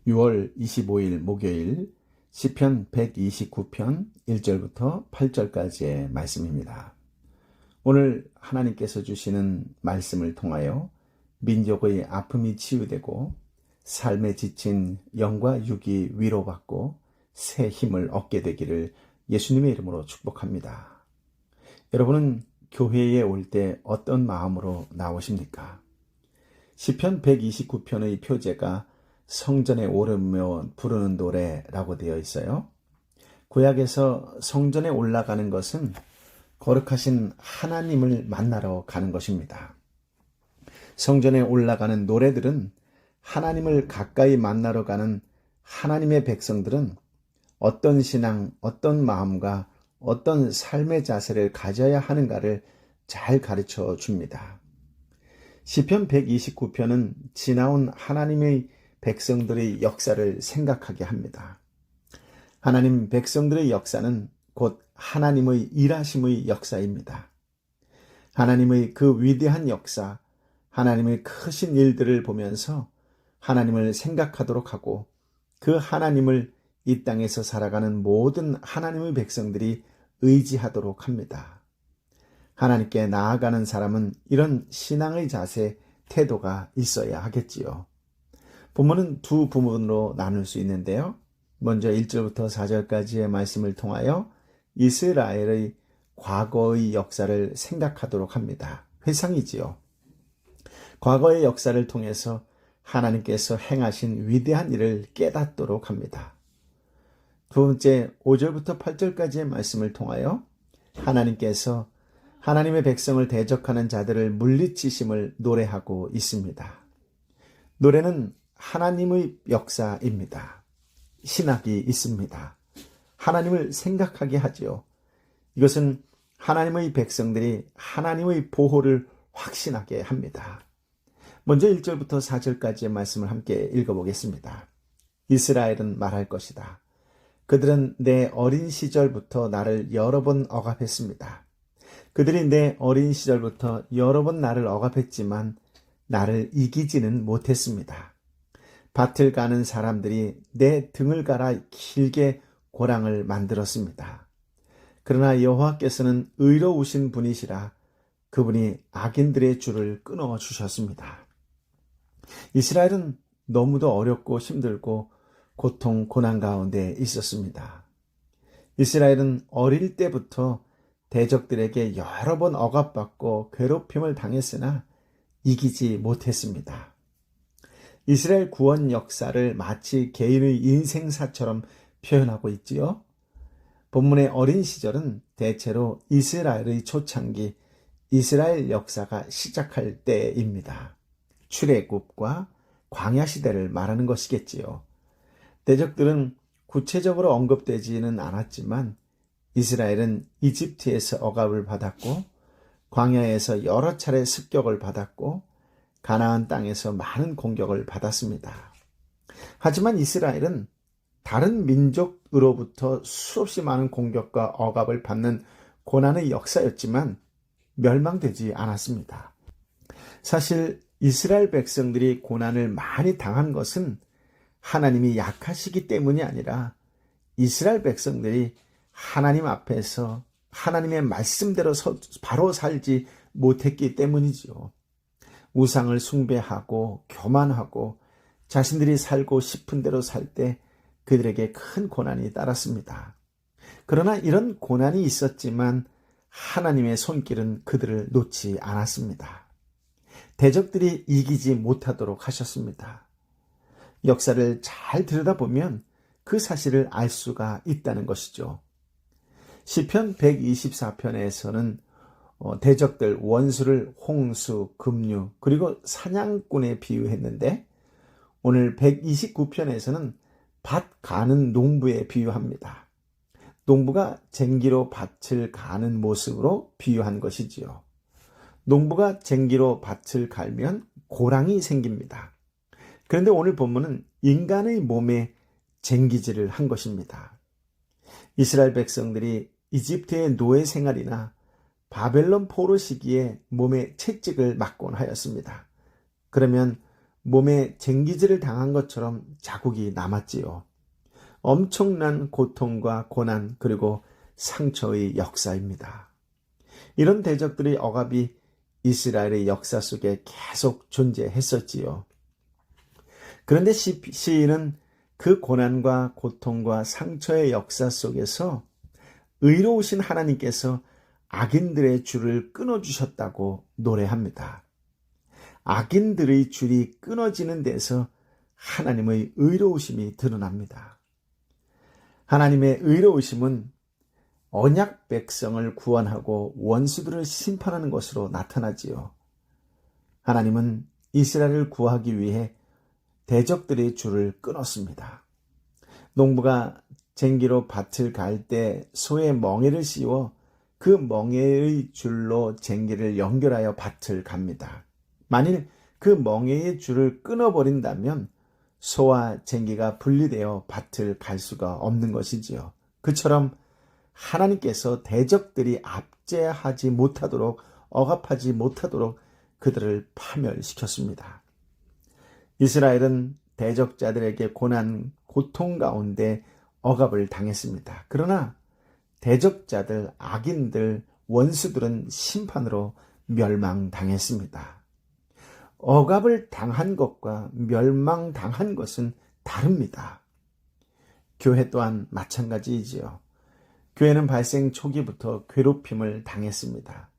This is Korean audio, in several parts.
6월 25일 목요일 시편 129편 1절부터 8절까지의 말씀입니다. 오늘 하나님께서 주시는 말씀을 통하여 민족의 아픔이 치유되고 삶에 지친 영과 육이 위로받고 새 힘을 얻게 되기를 예수님의 이름으로 축복합니다. 여러분은 교회에 올 때 어떤 마음으로 나오십니까? 시편 129편의 표제가 성전에 오르며 부르는 노래라고 되어 있어요. 구약에서 성전에 올라가는 것은 거룩하신 하나님을 만나러 가는 것입니다. 성전에 올라가는 노래들은 하나님을 가까이 만나러 가는 하나님의 백성들은 어떤 신앙, 어떤 마음과 어떤 삶의 자세를 가져야 하는가를 잘 가르쳐 줍니다. 시편 129편은 지나온 하나님의 백성들의 역사를 생각하게 합니다. 하나님 백성들의 역사는 곧 하나님의 일하심의 역사입니다. 하나님의 그 위대한 역사, 하나님의 크신 일들을 보면서 하나님을 생각하도록 하고 그 하나님을 이 땅에서 살아가는 모든 하나님의 백성들이 의지하도록 합니다. 하나님께 나아가는 사람은 이런 신앙의 자세, 태도가 있어야 하겠지요. 본문은 두 부분으로 나눌 수 있는데요. 먼저 1절부터 4절까지의 말씀을 통하여 이스라엘의 과거의 역사를 생각하도록 합니다. 회상이지요. 과거의 역사를 통해서 하나님께서 행하신 위대한 일을 깨닫도록 합니다. 두 번째 5절부터 8절까지의 말씀을 통하여 하나님께서 하나님의 백성을 대적하는 자들을 물리치심을 노래하고 있습니다. 노래는 하나님의 역사입니다. 신학이 있습니다. 하나님을 생각하게 하지요. 이것은 하나님의 백성들이 하나님의 보호를 확신하게 합니다. 먼저 1절부터 4절까지의 말씀을 함께 읽어보겠습니다. 이스라엘은 말할 것이다. 그들은 내 어린 시절부터 나를 여러 번 억압했습니다. 그들이 내 어린 시절부터 여러 번 나를 억압했지만 나를 이기지는 못했습니다. 밭을 가는 사람들이 내 등을 갈아 길게 고랑을 만들었습니다. 그러나 여호와께서는 의로우신 분이시라 그분이 악인들의 줄을 끊어 주셨습니다. 이스라엘은 너무도 어렵고 힘들고 고통, 고난 가운데 있었습니다. 이스라엘은 어릴 때부터 대적들에게 여러 번 억압받고 괴롭힘을 당했으나 이기지 못했습니다. 이스라엘 구원 역사를 마치 개인의 인생사처럼 표현하고 있지요. 본문의 어린 시절은 대체로 이스라엘의 초창기, 이스라엘 역사가 시작할 때입니다. 출애굽과 광야 시대를 말하는 것이겠지요. 대적들은 구체적으로 언급되지는 않았지만 이스라엘은 이집트에서 억압을 받았고 광야에서 여러 차례 습격을 받았고 가나안 땅에서 많은 공격을 받았습니다. 하지만 이스라엘은 다른 민족으로부터 수없이 많은 공격과 억압을 받는 고난의 역사였지만 멸망되지 않았습니다. 사실 이스라엘 백성들이 고난을 많이 당한 것은 하나님이 약하시기 때문이 아니라 이스라엘 백성들이 하나님 앞에서 하나님의 말씀대로 바로 살지 못했기 때문이지요. 우상을 숭배하고 교만하고 자신들이 살고 싶은 대로 살 때 그들에게 큰 고난이 따랐습니다. 그러나 이런 고난이 있었지만 하나님의 손길은 그들을 놓지 않았습니다. 대적들이 이기지 못하도록 하셨습니다. 역사를 잘 들여다보면 그 사실을 알 수가 있다는 것이죠. 시편 124편에서는 대적들 원수를 홍수, 급류 그리고 사냥꾼에 비유했는데 오늘 129편에서는 밭 가는 농부에 비유합니다. 농부가 쟁기로 밭을 가는 모습으로 비유한 것이지요. 농부가 쟁기로 밭을 갈면 고랑이 생깁니다. 그런데 오늘 본문은 인간의 몸에 쟁기질을 한 것입니다. 이스라엘 백성들이 이집트의 노예 생활이나 바벨론 포로 시기에 몸에 채찍을 맞곤 하였습니다. 그러면 몸에 쟁기질을 당한 것처럼 자국이 남았지요. 엄청난 고통과 고난 그리고 상처의 역사입니다. 이런 대적들의 억압이 이스라엘의 역사 속에 계속 존재했었지요. 그런데 시인은 그 고난과 고통과 상처의 역사 속에서 의로우신 하나님께서 악인들의 줄을 끊어주셨다고 노래합니다. 악인들의 줄이 끊어지는 데서 하나님의 의로우심이 드러납니다. 하나님의 의로우심은 언약 백성을 구원하고 원수들을 심판하는 것으로 나타나지요. 하나님은 이스라엘을 구하기 위해 대적들의 줄을 끊었습니다. 농부가 쟁기로 밭을 갈 때 소의 멍에를 씌워 그 멍에의 줄로 쟁기를 연결하여 밭을 갑니다. 만일 그 멍에의 줄을 끊어버린다면 소와 쟁기가 분리되어 밭을 갈 수가 없는 것이지요. 그처럼 하나님께서 대적들이 압제하지 못하도록, 억압하지 못하도록 그들을 파멸시켰습니다. 이스라엘은 대적자들에게 고난, 고통 가운데 억압을 당했습니다. 그러나 대적자들, 악인들, 원수들은 심판으로 멸망당했습니다. 억압을 당한 것과 멸망당한 것은 다릅니다. 교회 또한 마찬가지이지요. 교회는 발생 초기부터 괴롭힘을 당했습니다.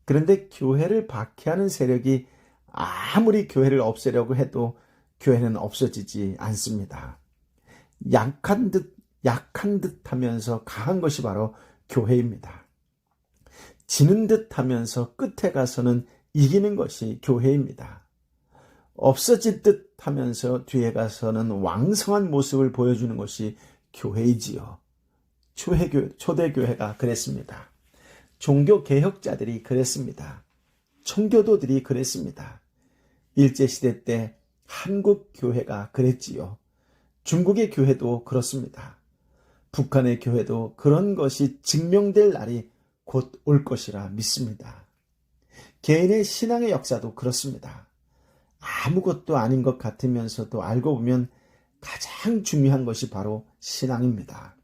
그런데 교회를 박해하는 세력이 아무리 교회를 없애려고 해도 교회는 없어지지 않습니다. 약한 듯 하면서 강한 것이 바로 교회입니다. 지는 듯 하면서 끝에 가서는 이기는 것이 교회입니다. 없어질 듯 하면서 뒤에 가서는 왕성한 모습을 보여주는 것이 교회이지요. 초대교회가 그랬습니다. 종교개혁자들이 그랬습니다. 청교도들이 그랬습니다. 일제시대 때 한국 교회가 그랬지요. 중국의 교회도 그렇습니다. 북한의 교회도 그런 것이 증명될 날이 곧 올 것이라 믿습니다. 개인의 신앙의 역사도 그렇습니다. 아무것도 아닌 것 같으면서도 알고 보면 가장 중요한 것이 바로 신앙입니다.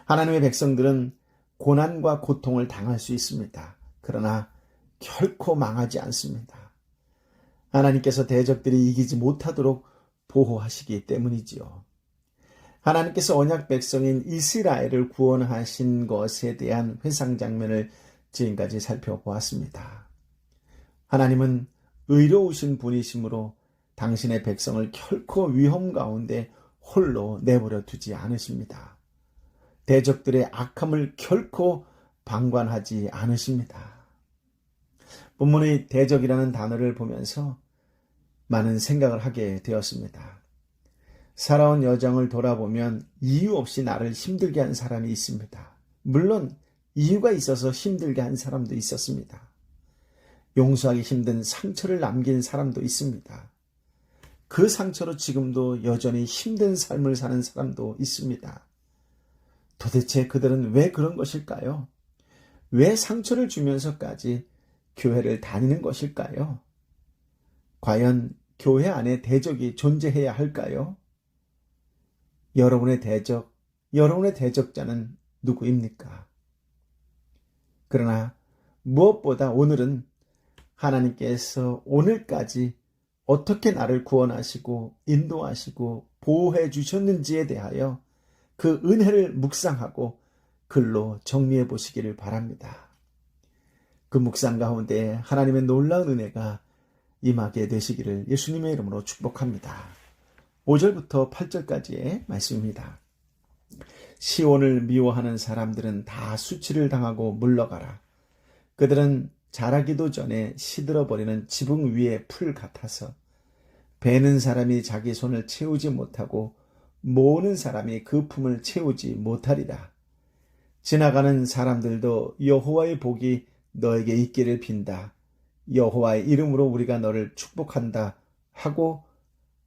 하나님의 백성들은 고난과 고통을 당할 수 있습니다. 그러나 결코 망하지 않습니다. 하나님께서 대적들이 이기지 못하도록 보호하시기 때문이지요. 하나님께서 언약 백성인 이스라엘을 구원하신 것에 대한 회상 장면을 지금까지 살펴보았습니다. 하나님은 의로우신 분이시므로 당신의 백성을 결코 위험 가운데 홀로 내버려 두지 않으십니다. 대적들의 악함을 결코 방관하지 않으십니다. 본문의 대적이라는 단어를 보면서 많은 생각을 하게 되었습니다. 살아온 여정을 돌아보면 이유 없이 나를 힘들게 한 사람이 있습니다. 물론 이유가 있어서 힘들게 한 사람도 있었습니다. 용서하기 힘든 상처를 남긴 사람도 있습니다. 그 상처로 지금도 여전히 힘든 삶을 사는 사람도 있습니다. 도대체 그들은 왜 그런 것일까요? 왜 상처를 주면서까지 교회를 다니는 것일까요? 과연 교회 안에 대적이 존재해야 할까요? 여러분의 대적자는 누구입니까? 그러나 무엇보다 오늘은 하나님께서 오늘까지 어떻게 나를 구원하시고 인도하시고 보호해 주셨는지에 대하여 그 은혜를 묵상하고 글로 정리해 보시기를 바랍니다. 그 묵상 가운데 하나님의 놀라운 은혜가 임하게 되시기를 예수님의 이름으로 축복합니다. 5절부터 8절까지의 말씀입니다. 시온을 미워하는 사람들은 다 수치를 당하고 물러가라. 그들은 자라기도 전에 시들어버리는 지붕 위의 풀 같아서 베는 사람이 자기 손을 채우지 못하고 모으는 사람이 그 품을 채우지 못하리라. 지나가는 사람들도 여호와의 복이 너에게 있기를 빈다. 여호와의 이름으로 우리가 너를 축복한다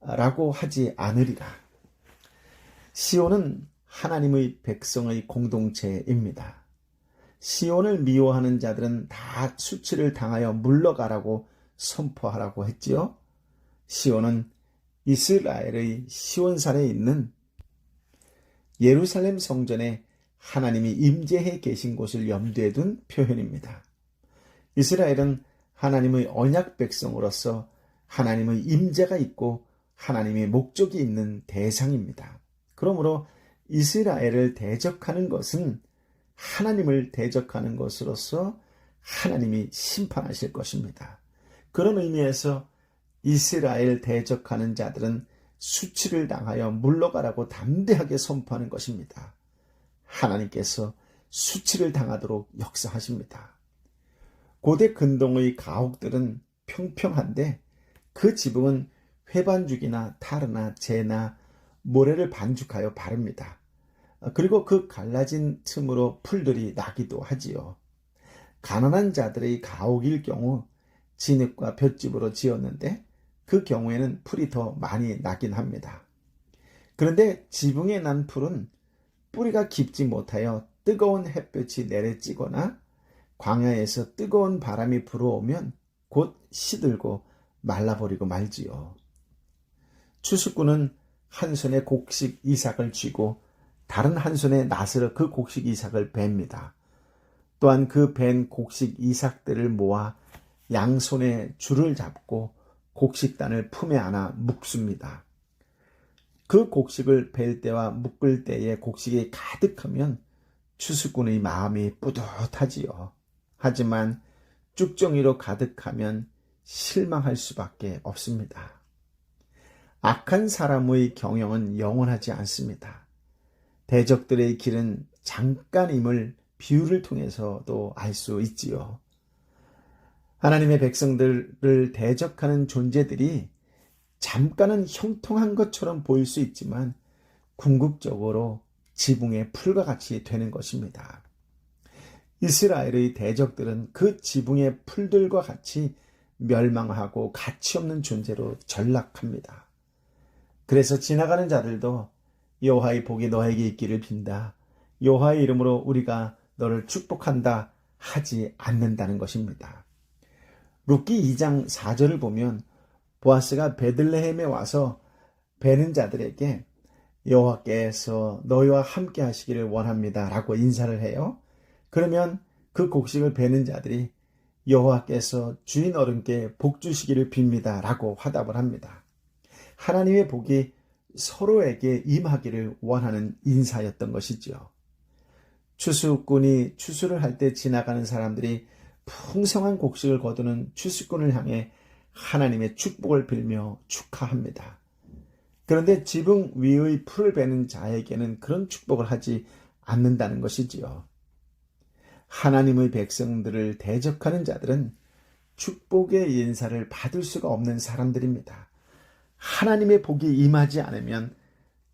라고 하지 않으리라. 시온은 하나님의 백성의 공동체입니다. 시온을 미워하는 자들은 다 수치를 당하여 물러가라고 선포하라고 했지요. 시온은 이스라엘의 시온산에 있는 예루살렘 성전에 하나님이 임재해 계신 곳을 염두에 둔 표현입니다. 이스라엘은 하나님의 언약 백성으로서 하나님의 임재가 있고 하나님의 목적이 있는 대상입니다. 그러므로 이스라엘을 대적하는 것은 하나님을 대적하는 것으로서 하나님이 심판하실 것입니다. 그런 의미에서 이스라엘 대적하는 자들은 수치를 당하여 물러가라고 담대하게 선포하는 것입니다. 하나님께서 수치를 당하도록 역사하십니다. 고대 근동의 가옥들은 평평한데 그 지붕은 회반죽이나 타르나 재나 모래를 반죽하여 바릅니다. 그리고 그 갈라진 틈으로 풀들이 나기도 하지요. 가난한 자들의 가옥일 경우 진흙과 볏짚으로 지었는데 그 경우에는 풀이 더 많이 나긴 합니다. 그런데 지붕에 난 풀은 뿌리가 깊지 못하여 뜨거운 햇볕이 내려찌거나 광야에서 뜨거운 바람이 불어오면 곧 시들고 말라버리고 말지요. 추수꾼은 한 손에 곡식 이삭을 쥐고 다른 한 손에 낫으로 그 곡식 이삭을 뱁니다. 또한 그 벤 곡식 이삭들을 모아 양손에 줄을 잡고 곡식단을 품에 안아 묶습니다. 그 곡식을 벨 때와 묶을 때에 곡식이 가득하면 추수꾼의 마음이 뿌듯하지요. 하지만 쭉정이로 가득하면 실망할 수밖에 없습니다. 악한 사람의 경영은 영원하지 않습니다. 대적들의 길은 잠깐임을 비유를 통해서도 알 수 있지요. 하나님의 백성들을 대적하는 존재들이 잠깐은 형통한 것처럼 보일 수 있지만 궁극적으로 지붕의 풀과 같이 되는 것입니다. 이스라엘의 대적들은 그 지붕의 풀들과 같이 멸망하고 가치없는 존재로 전락합니다. 그래서 지나가는 자들도 여호와의 복이 너에게 있기를 빈다. 여호와의 이름으로 우리가 너를 축복한다 하지 않는다는 것입니다. 룻기 2장 4절을 보면 보아스가 베들레헴에 와서 베는 자들에게 여호와께서 너희와 함께 하시기를 원합니다 라고 인사를 해요. 그러면 그 곡식을 베는 자들이 여호와께서 주인 어른께 복 주시기를 빕니다 라고 화답을 합니다. 하나님의 복이 서로에게 임하기를 원하는 인사였던 것이지요. 추수꾼이 추수를 할 때 지나가는 사람들이 풍성한 곡식을 거두는 추수꾼을 향해 하나님의 축복을 빌며 축하합니다. 그런데 지붕 위의 풀을 베는 자에게는 그런 축복을 하지 않는다는 것이지요. 하나님의 백성들을 대적하는 자들은 축복의 인사를 받을 수가 없는 사람들입니다. 하나님의 복이 임하지 않으면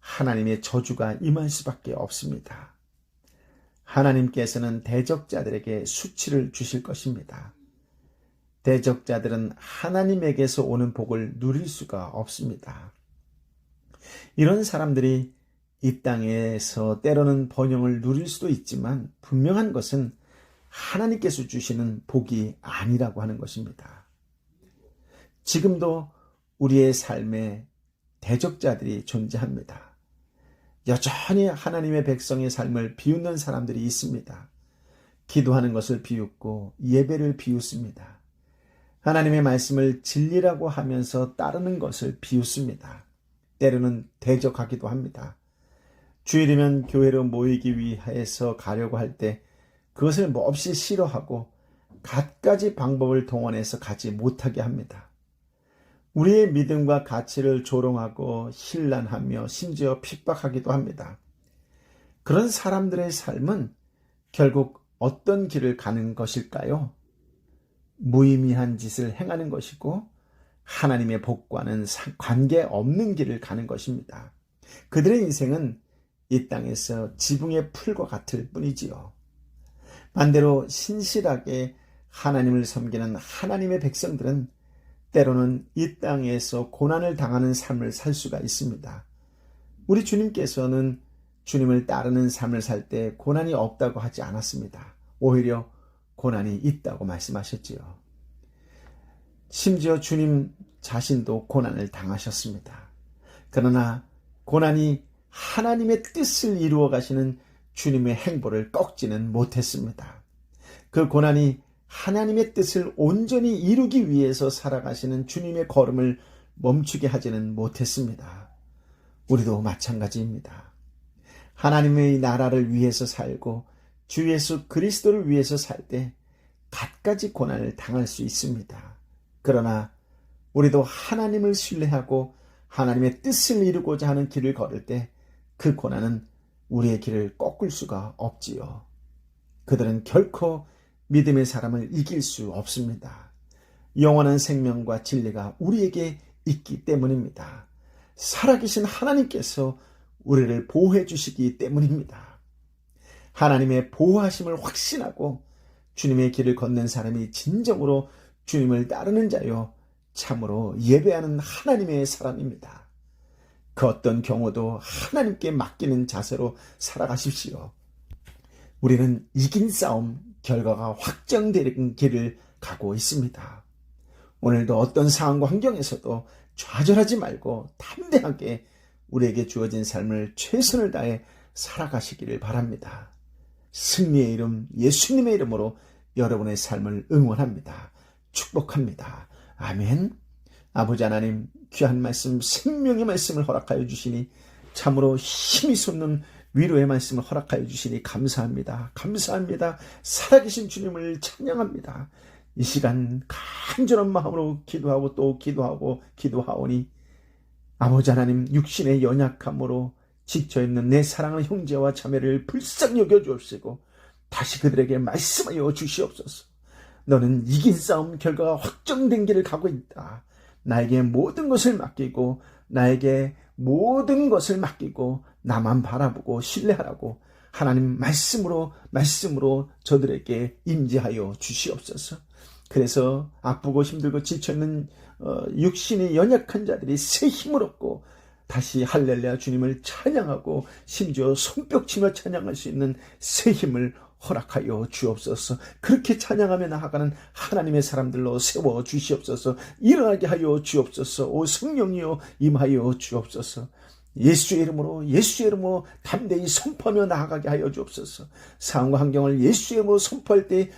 하나님의 저주가 임할 수밖에 없습니다. 하나님께서는 대적자들에게 수치를 주실 것입니다. 대적자들은 하나님에게서 오는 복을 누릴 수가 없습니다. 이런 사람들이 이 땅에서 때로는 번영을 누릴 수도 있지만 분명한 것은 하나님께서 주시는 복이 아니라고 하는 것입니다. 지금도 우리의 삶에 대적자들이 존재합니다. 여전히 하나님의 백성의 삶을 비웃는 사람들이 있습니다. 기도하는 것을 비웃고 예배를 비웃습니다. 하나님의 말씀을 진리라고 하면서 따르는 것을 비웃습니다. 때로는 대적하기도 합니다. 주일이면 교회로 모이기 위해서 가려고 할 때 그것을 몹시 싫어하고 갖가지 방법을 동원해서 가지 못하게 합니다. 우리의 믿음과 가치를 조롱하고 신란하며 심지어 핍박하기도 합니다. 그런 사람들의 삶은 결국 어떤 길을 가는 것일까요? 무의미한 짓을 행하는 것이고 하나님의 복과는 관계없는 길을 가는 것입니다. 그들의 인생은 이 땅에서 지붕의 풀과 같을 뿐이지요. 반대로 신실하게 하나님을 섬기는 하나님의 백성들은 때로는 이 땅에서 고난을 당하는 삶을 살 수가 있습니다. 우리 주님께서는 주님을 따르는 삶을 살 때 고난이 없다고 하지 않았습니다. 오히려 고난이 있다고 말씀하셨지요. 심지어 주님 자신도 고난을 당하셨습니다. 그러나 고난이 하나님의 뜻을 이루어 가시는 주님의 행보를 꺾지는 못했습니다. 그 고난이 하나님의 뜻을 온전히 이루기 위해서 살아가시는 주님의 걸음을 멈추게 하지는 못했습니다. 우리도 마찬가지입니다. 하나님의 나라를 위해서 살고 주 예수 그리스도를 위해서 살 때 갖가지 고난을 당할 수 있습니다. 그러나 우리도 하나님을 신뢰하고 하나님의 뜻을 이루고자 하는 길을 걸을 때 그 고난은 우리의 길을 꺾을 수가 없지요. 그들은 결코 믿음의 사람을 이길 수 없습니다. 영원한 생명과 진리가 우리에게 있기 때문입니다. 살아계신 하나님께서 우리를 보호해 주시기 때문입니다. 하나님의 보호하심을 확신하고 주님의 길을 걷는 사람이 진정으로 주님을 따르는 자요 참으로 예배하는 하나님의 사람입니다. 그 어떤 경우도 하나님께 맡기는 자세로 살아가십시오. 우리는 이긴 싸움, 결과가 확정되는 길을 가고 있습니다. 오늘도 어떤 상황과 환경에서도 좌절하지 말고 담대하게 우리에게 주어진 삶을 최선을 다해 살아가시기를 바랍니다. 승리의 이름, 예수님의 이름으로 여러분의 삶을 응원합니다. 축복합니다. 아멘. 아버지 하나님, 귀한 말씀, 생명의 말씀을 허락하여 주시니 참으로 힘이 솟는 위로의 말씀을 허락하여 주시니 감사합니다. 감사합니다. 살아계신 주님을 찬양합니다. 이 시간 간절한 마음으로 기도하고 또 기도하오니 아버지 하나님, 육신의 연약함으로 지쳐있는 내 사랑하는 형제와 자매를 불쌍히 여겨주옵시고 다시 그들에게 말씀하여 주시옵소서. 너는 이긴 싸움 결과가 확정된 길을 가고 있다. 나에게 모든 것을 맡기고 나만 바라보고 신뢰하라고 하나님 말씀으로 저들에게 임재하여 주시옵소서. 그래서 아프고 힘들고 지쳐있는 육신이 연약한 자들이 새 힘을 얻고 다시 할렐루야 주님을 찬양하고 심지어 손뼉치며 찬양할 수 있는 새 힘을 허락하여 주옵소서. 그렇게 찬양하며 나아가는 하나님의 사람들로 세워 주시옵소서. 일어나게 하여 주옵소서. 오 성령이여 임하여 주옵소서. 예수의 이름으로 담대히 선포하며 나아가게 하여 주옵소서. 상황과 환경을 예수의 이름으로 선포할 때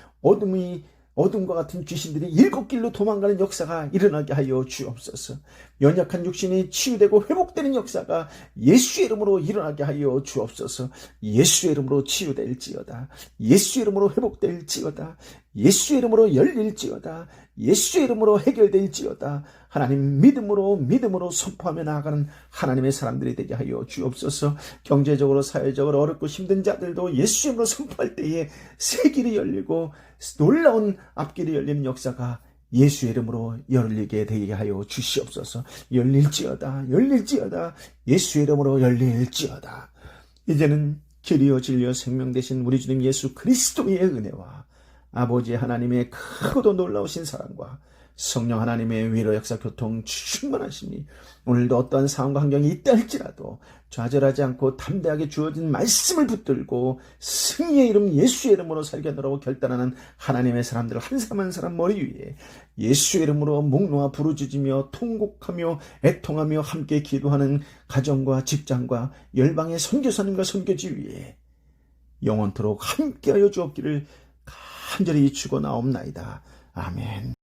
어둠과 같은 귀신들이 일곱 길로 도망가는 역사가 일어나게 하여 주옵소서. 연약한 육신이 치유되고 회복되는 역사가 예수의 이름으로 일어나게 하여 주옵소서. 예수의 이름으로 치유될지어다. 예수의 이름으로 회복될지어다. 예수의 이름으로 열릴지어다. 예수의 이름으로 해결될지어다. 하나님 믿음으로 선포하며 나아가는 하나님의 사람들이 되게 하여 주옵소서. 경제적으로 사회적으로 어렵고 힘든 자들도 예수의 이름으로 선포할 때에 새 길이 열리고 놀라운 앞길이 열리는 역사가 예수의 이름으로 열리게 되게 하여 주시옵소서. 열릴지어다. 예수의 이름으로 열릴지어다. 이제는 길이요 진리요 생명 되신 우리 주님 예수 그리스도의 은혜와 아버지 하나님의 크고도 놀라우신 사랑과 성령 하나님의 위로 역사 교통 충만하시니 오늘도 어떠한 상황과 환경이 있다 할지라도 좌절하지 않고 담대하게 주어진 말씀을 붙들고 승리의 이름 예수의 이름으로 살겠노라고 결단하는 하나님의 사람들 한 사람 한 사람 머리 위에 예수의 이름으로 목 놓아 부르짖으며 통곡하며 애통하며 함께 기도하는 가정과 직장과 열방의 선교사님과 선교지 위에 영원토록 함께하여 주옵기를 간절히 축원하옵나이다. 아멘.